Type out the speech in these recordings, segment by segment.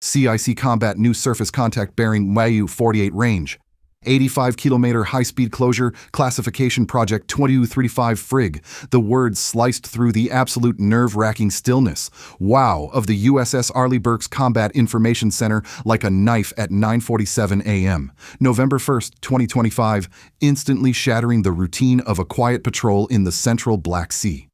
CIC combat new surface contact bearing Yu-48 range. 85-kilometer high-speed closure, classification project 2235 Frig. The words sliced through the absolute nerve-wracking stillness. Wow of the USS Arleigh Burke's Combat Information Center like a knife at 9:47 a.m. November 1st, 2025, instantly shattering the routine of a quiet patrol in the central Black Sea.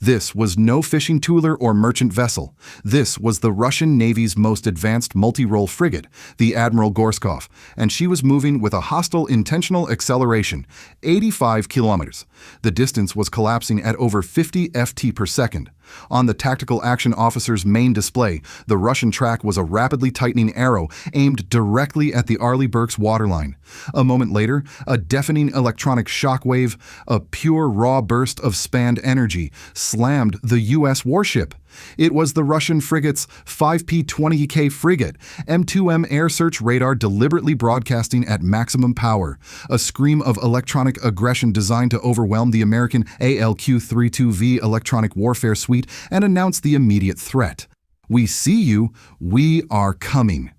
This was no fishing trawler or merchant vessel. This was the Russian Navy's most advanced multi-role frigate, the Admiral Gorskov, and she was moving with a hostile intentional acceleration, 85 kilometers. The distance was collapsing at over 50 ft per second. On the Tactical Action Officer's main display, the Russian track was a rapidly tightening arrow aimed directly at the Arleigh Burke's waterline. A moment later, a deafening electronic shockwave, a pure raw burst of spanned energy, slammed the U.S. warship. It was the Russian frigate's 5P-20K frigate, M2M air search radar deliberately broadcasting at maximum power, a scream of electronic aggression designed to overwhelm the American ALQ-32V electronic warfare suite and announce the immediate threat. We see you, we are coming.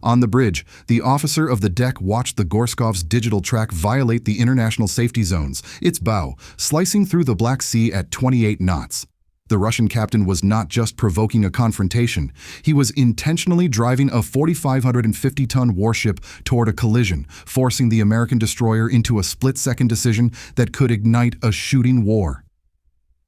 On the bridge, the officer of the deck watched the Gorskov's digital track violate the international safety zones, its bow slicing through the Black Sea at 28 knots. The Russian captain was not just provoking a confrontation, he was intentionally driving a 4,550-ton warship toward a collision, forcing the American destroyer into a split-second decision that could ignite a shooting war.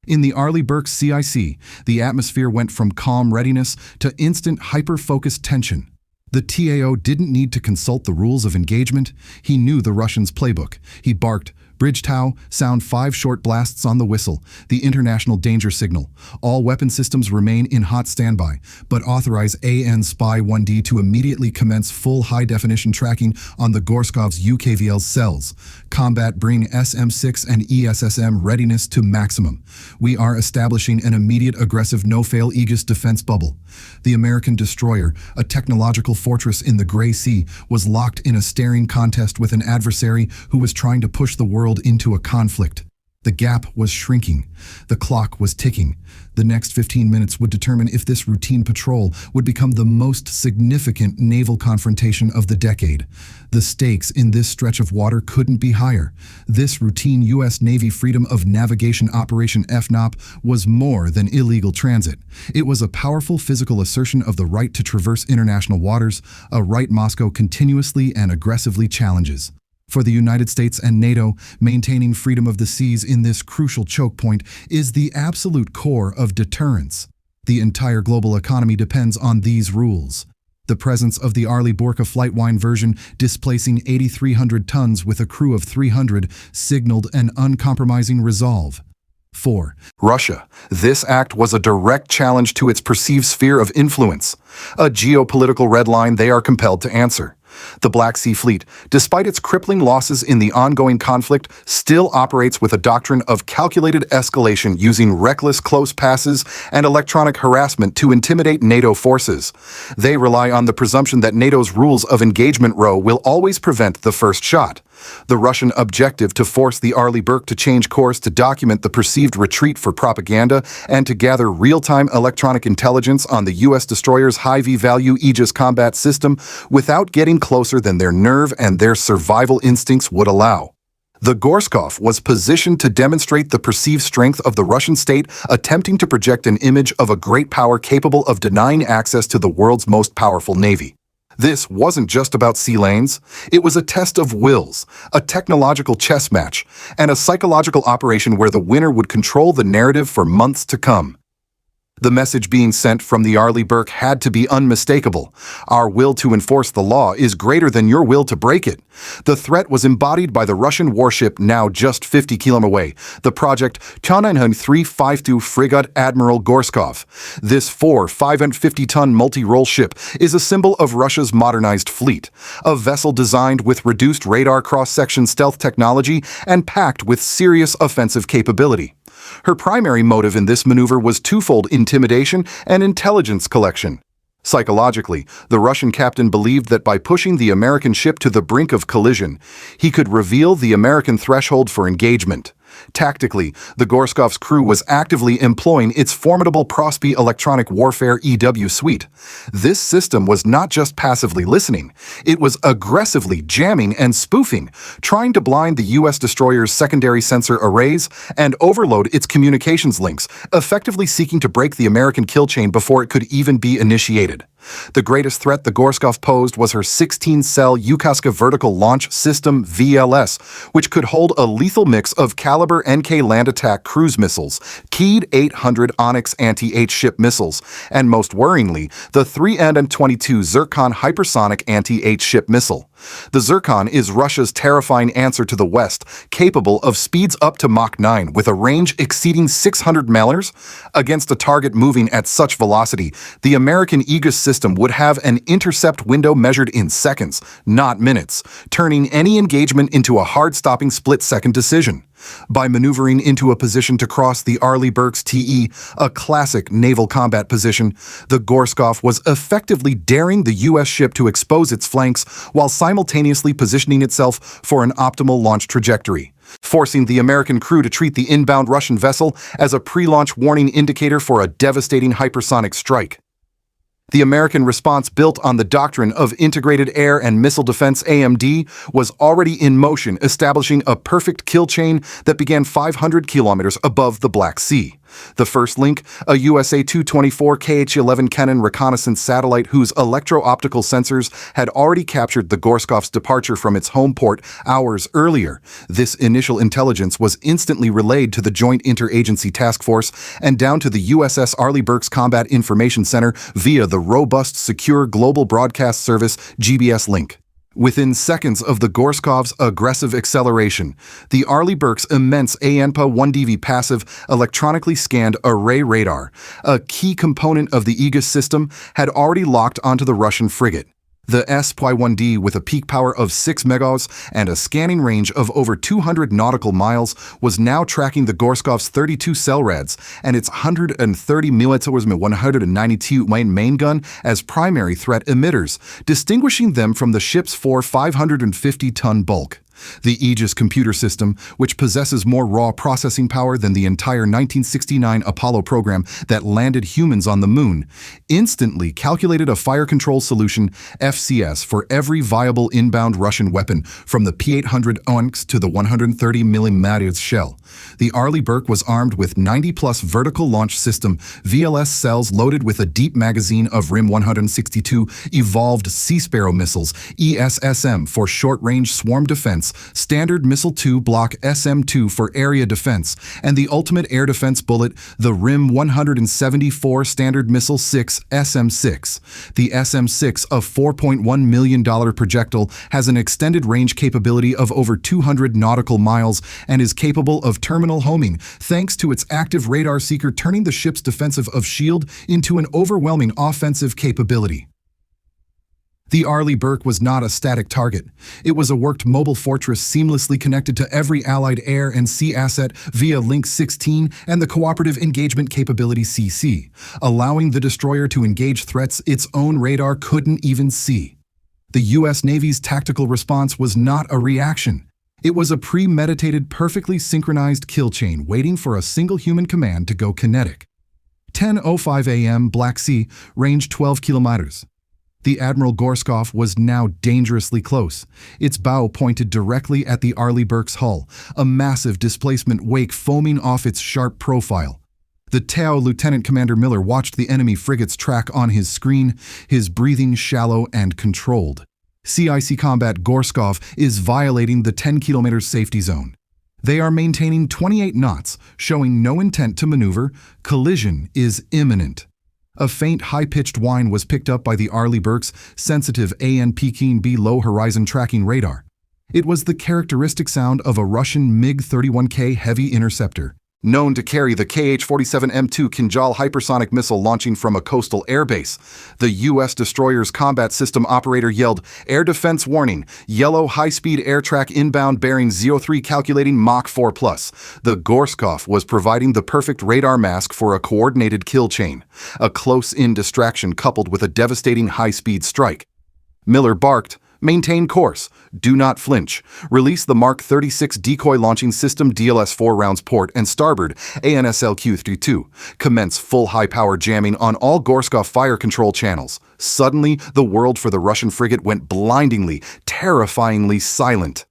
In the Arleigh Burke CIC, the atmosphere went from calm readiness to instant hyper-focused tension. The TAO didn't need to consult the rules of engagement. He knew the Russians' playbook. He barked, "Bridge Tau, sound 5 short blasts on the whistle, the international danger signal. All weapon systems remain in hot standby, but authorize AN Spy 1D to immediately commence full high-definition tracking on the Gorskov's UKVL cells. Combat bring SM-6 and ESSM readiness to maximum. We are establishing an immediate aggressive no-fail Aegis defense bubble." The American destroyer, a technological fortress in the Gray Sea, was locked in a staring contest with an adversary who was trying to push the world into a conflict. The gap was shrinking. The clock was ticking. The next 15 minutes would determine if this routine patrol would become the most significant naval confrontation of the decade. The stakes in this stretch of water couldn't be higher. This routine U.S. Navy Freedom of Navigation Operation FNOP was more than illegal transit. It was a powerful physical assertion of the right to traverse international waters, a right Moscow continuously and aggressively challenges. For the United States and NATO, maintaining freedom of the seas in this crucial choke point is the absolute core of deterrence. The entire global economy depends on these rules. The presence of the Arleigh Burke Flightwine version, displacing 8,300 tons with a crew of 300, signaled an uncompromising resolve. 4. Russia. This act was a direct challenge to its perceived sphere of influence, a geopolitical red line they are compelled to answer. The Black Sea Fleet, despite its crippling losses in the ongoing conflict, still operates with a doctrine of calculated escalation using reckless close passes and electronic harassment to intimidate NATO forces. They rely on the presumption that NATO's rules of engagement row will always prevent the first shot. The Russian objective to force the Arleigh Burke to change course to document the perceived retreat for propaganda and to gather real-time electronic intelligence on the U.S. destroyer's high V-value Aegis combat system without getting closer than their nerve and their survival instincts would allow. The Gorskov was positioned to demonstrate the perceived strength of the Russian state, attempting to project an image of a great power capable of denying access to the world's most powerful navy. This wasn't just about sea lanes. It was a test of wills, a technological chess match, and a psychological operation where the winner would control the narrative for months to come. The message being sent from the Arleigh Burke had to be unmistakable. Our will to enforce the law is greater than your will to break it. The threat was embodied by the Russian warship now just 50 km away, the Project 95352 Frigate Admiral Gorskov. This 550-ton multi-role ship is a symbol of Russia's modernized fleet, a vessel designed with reduced radar cross-section stealth technology and packed with serious offensive capability. Her primary motive in this maneuver was twofold: intimidation and intelligence collection. Psychologically, the Russian captain believed that by pushing the American ship to the brink of collision, he could reveal the American threshold for engagement. Tactically, the Gorskov's crew was actively employing its formidable Prospe electronic warfare EW suite. This system was not just passively listening, it was aggressively jamming and spoofing, trying to blind the U.S. destroyer's secondary sensor arrays and overload its communications links, effectively seeking to break the American kill chain before it could even be initiated. The greatest threat the Gorskov posed was her 16-cell Yukaska Vertical Launch System VLS, which could hold a lethal mix of caliber NK land attack cruise missiles, keyed 800 Onyx anti-H-ship missiles, and most worryingly, the 3N-22 Zircon hypersonic anti-H-ship missile. The Zircon is Russia's terrifying answer to the West, capable of speeds up to Mach 9 with a range exceeding 600 miles. Against a target moving at such velocity, the American Aegis system would have an intercept window measured in seconds, not minutes, turning any engagement into a hard-stopping split-second decision. By maneuvering into a position to cross the Arleigh Burke's TE, a classic naval combat position, the Gorskov was effectively daring the U.S. ship to expose its flanks while simultaneously positioning itself for an optimal launch trajectory, forcing the American crew to treat the inbound Russian vessel as a pre-launch warning indicator for a devastating hypersonic strike. The American response, built on the doctrine of integrated air and missile defense AMD, was already in motion, establishing a perfect kill chain that began 500 kilometers above the Black Sea. The first link, a USA-224 KH-11 Kennan reconnaissance satellite whose electro-optical sensors had already captured the Gorskov's departure from its home port hours earlier. This initial intelligence was instantly relayed to the Joint Interagency Task Force and down to the USS Arleigh Burke's Combat Information Center via the robust Secure Global Broadcast Service GBS link. Within seconds of the Gorskov's aggressive acceleration, the Arleigh Burke's immense ANPA-1DV passive electronically scanned array radar, a key component of the Aegis system, had already locked onto the Russian frigate. The SPY-1D, with a peak power of 6 MW and a scanning range of over 200 nautical miles, was now tracking the Gorskov's 32 Cellrads and its 130 mm 192 main gun as primary threat emitters, distinguishing them from the ship's 4 550-ton bulk. The Aegis computer system, which possesses more raw processing power than the entire 1969 Apollo program that landed humans on the moon, instantly calculated a fire control solution, FCS, for every viable inbound Russian weapon, from the P-800 Onyx to the 130 mm shell. The Arleigh Burke was armed with 90-plus vertical launch system VLS cells loaded with a deep magazine of RIM 162 evolved Sea Sparrow missiles, ESSM, for short-range swarm defense, Standard Missile 2 Block SM-2 for area defense, and the ultimate air defense bullet, the RIM 174 Standard Missile 6 SM-6. The SM-6, a $4.1 million projectile, has an extended range capability of over 200 nautical miles and is capable of terminal homing, thanks to its active radar seeker, turning the ship's defensive of shield into an overwhelming offensive capability. The Arleigh Burke was not a static target. It was a worked mobile fortress seamlessly connected to every Allied air and sea asset via Link 16 and the Cooperative Engagement Capability CC, allowing the destroyer to engage threats its own radar couldn't even see. The U.S. Navy's tactical response was not a reaction. It was a premeditated, perfectly synchronized kill chain waiting for a single human command to go kinetic. 10:05 a.m. Black Sea, range 12 kilometers. The Admiral Gorskov was now dangerously close. Its bow pointed directly at the Arleigh Burke's hull, a massive displacement wake foaming off its sharp profile. The Tau Lieutenant Commander Miller watched the enemy frigate's track on his screen, his breathing shallow and controlled. CIC Combat Gorskov is violating the 10-kilometer safety zone. They are maintaining 28 knots, showing no intent to maneuver. Collision is imminent. A faint, high-pitched whine was picked up by the Arleigh Burke's sensitive AN-Peking-B low-horizon tracking radar. It was the characteristic sound of a Russian MiG-31K heavy interceptor, known to carry the KH-47M2 Kinjal hypersonic missile launching from a coastal airbase. The U.S. destroyer's combat system operator yelled, "Air defense warning, yellow high-speed air track inbound bearing 03 calculating Mach 4+. The Gorskov was providing the perfect radar mask for a coordinated kill chain, a close-in distraction coupled with a devastating high-speed strike. Miller barked, Maintain course. Do not flinch. Release the Mark 36 decoy launching system DLS 4 rounds port and starboard ANSLQ-32. Commence full high-power jamming on all Gorskov fire control channels. Suddenly, the world for the Russian frigate went blindingly, terrifyingly silent.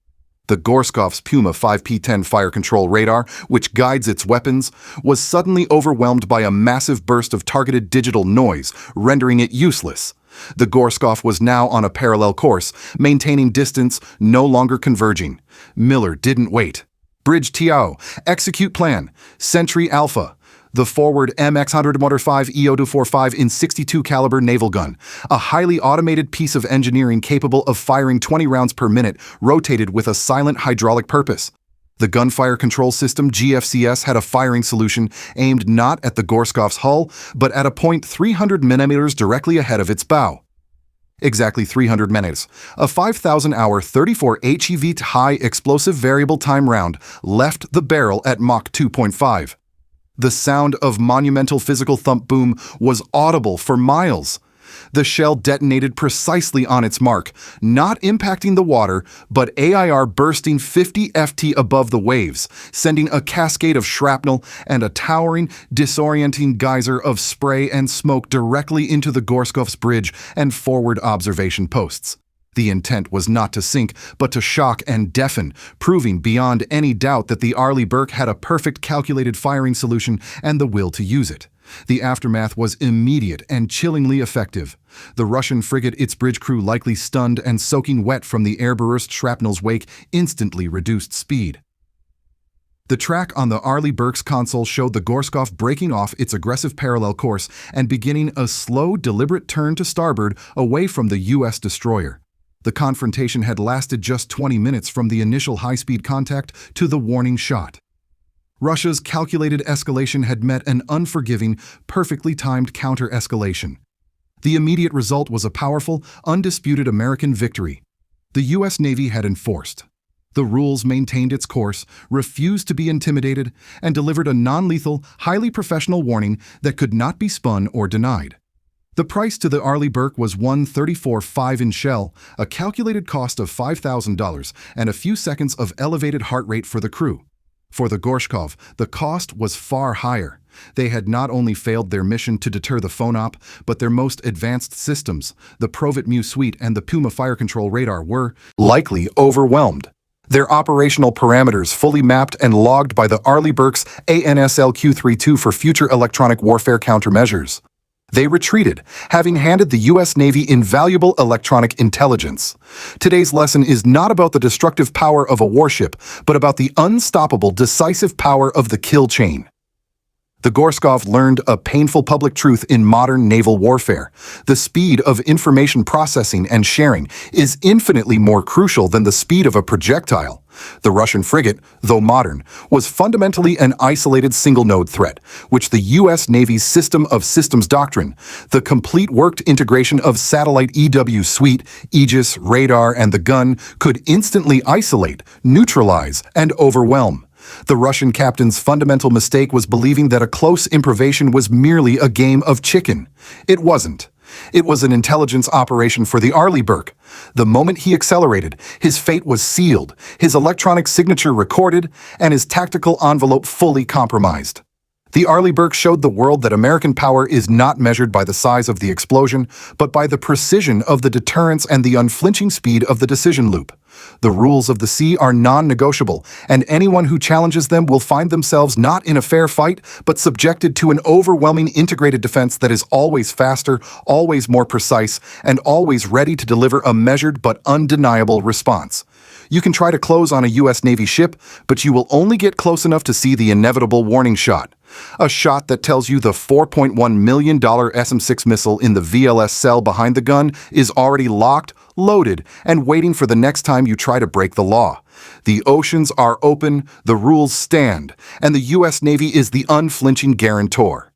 The Gorskov's Puma 5P10 fire control radar, which guides its weapons, was suddenly overwhelmed by a massive burst of targeted digital noise, rendering it useless. The Gorskov was now on a parallel course, maintaining distance, no longer converging. Miller didn't wait. Bridge TO, execute plan. Sentry Alpha. The forward MX-100 Motor 5 EO-245 in 62 caliber naval gun, a highly automated piece of engineering capable of firing 20 rounds per minute, rotated with a silent hydraulic purpose. The gunfire control system GFCS had a firing solution aimed not at the Gorskov's hull, but at a point 300 mm directly ahead of its bow. Exactly 300 minutes. A 5,000-hour 34 HEV high explosive variable time round left the barrel at Mach 2.5. The sound of monumental physical thump boom was audible for miles. The shell detonated precisely on its mark, not impacting the water, but AIR bursting 50 FT above the waves, sending a cascade of shrapnel and a towering, disorienting geyser of spray and smoke directly into the Gorskov's bridge and forward observation posts. The intent was not to sink, but to shock and deafen, proving beyond any doubt that the Arleigh Burke had a perfect calculated firing solution and the will to use it. The aftermath was immediate and chillingly effective. The Russian frigate, its bridge crew likely stunned and soaking wet from the airburst shrapnel's wake, instantly reduced speed. The track on the Arleigh Burke's console showed the Gorskov breaking off its aggressive parallel course and beginning a slow, deliberate turn to starboard away from the U.S. destroyer. The confrontation had lasted just 20 minutes from the initial high-speed contact to the warning shot. Russia's calculated escalation had met an unforgiving, perfectly timed counter-escalation. The immediate result was a powerful, undisputed American victory. The U.S. Navy had enforced. The rules maintained its course, refused to be intimidated, and delivered a non-lethal, highly professional warning that could not be spun or denied. The price to the Arleigh Burke was one 34.5-inch shell, a calculated cost of $5,000, and a few seconds of elevated heart rate for the crew. For the Gorshkov, the cost was far higher. They had not only failed their mission to deter the phone-op, but their most advanced systems, the Provet Mu suite and the Puma fire control radar, were likely overwhelmed. Their operational parameters fully mapped and logged by the Arleigh Burke's ANSLQ-32 for future electronic warfare countermeasures. They retreated, having handed the U.S. Navy invaluable electronic intelligence. Today's lesson is not about the destructive power of a warship, but about the unstoppable, decisive power of the kill chain. The Gorskov learned a painful public truth in modern naval warfare. The speed of information processing and sharing is infinitely more crucial than the speed of a projectile. The Russian frigate, though modern, was fundamentally an isolated single-node threat, which the U.S. Navy's System of Systems doctrine, the complete worked integration of satellite EW suite, Aegis, radar, and the gun, could instantly isolate, neutralize, and overwhelm. The Russian captain's fundamental mistake was believing that a close improvisation was merely a game of chicken. It wasn't. It was an intelligence operation for the Arleigh Burke. The moment he accelerated, his fate was sealed, his electronic signature recorded, and his tactical envelope fully compromised. The Arleigh Burke showed the world that American power is not measured by the size of the explosion, but by the precision of the deterrence and the unflinching speed of the decision loop. The rules of the sea are non-negotiable, and anyone who challenges them will find themselves not in a fair fight, but subjected to an overwhelming integrated defense that is always faster, always more precise, and always ready to deliver a measured but undeniable response. You can try to close on a U.S. Navy ship, but you will only get close enough to see the inevitable warning shot. A shot that tells you the $4.1 million SM-6 missile in the VLS cell behind the gun is already locked, loaded, and waiting for the next time you try to break the law. The oceans are open, the rules stand, and the U.S. Navy is the unflinching guarantor.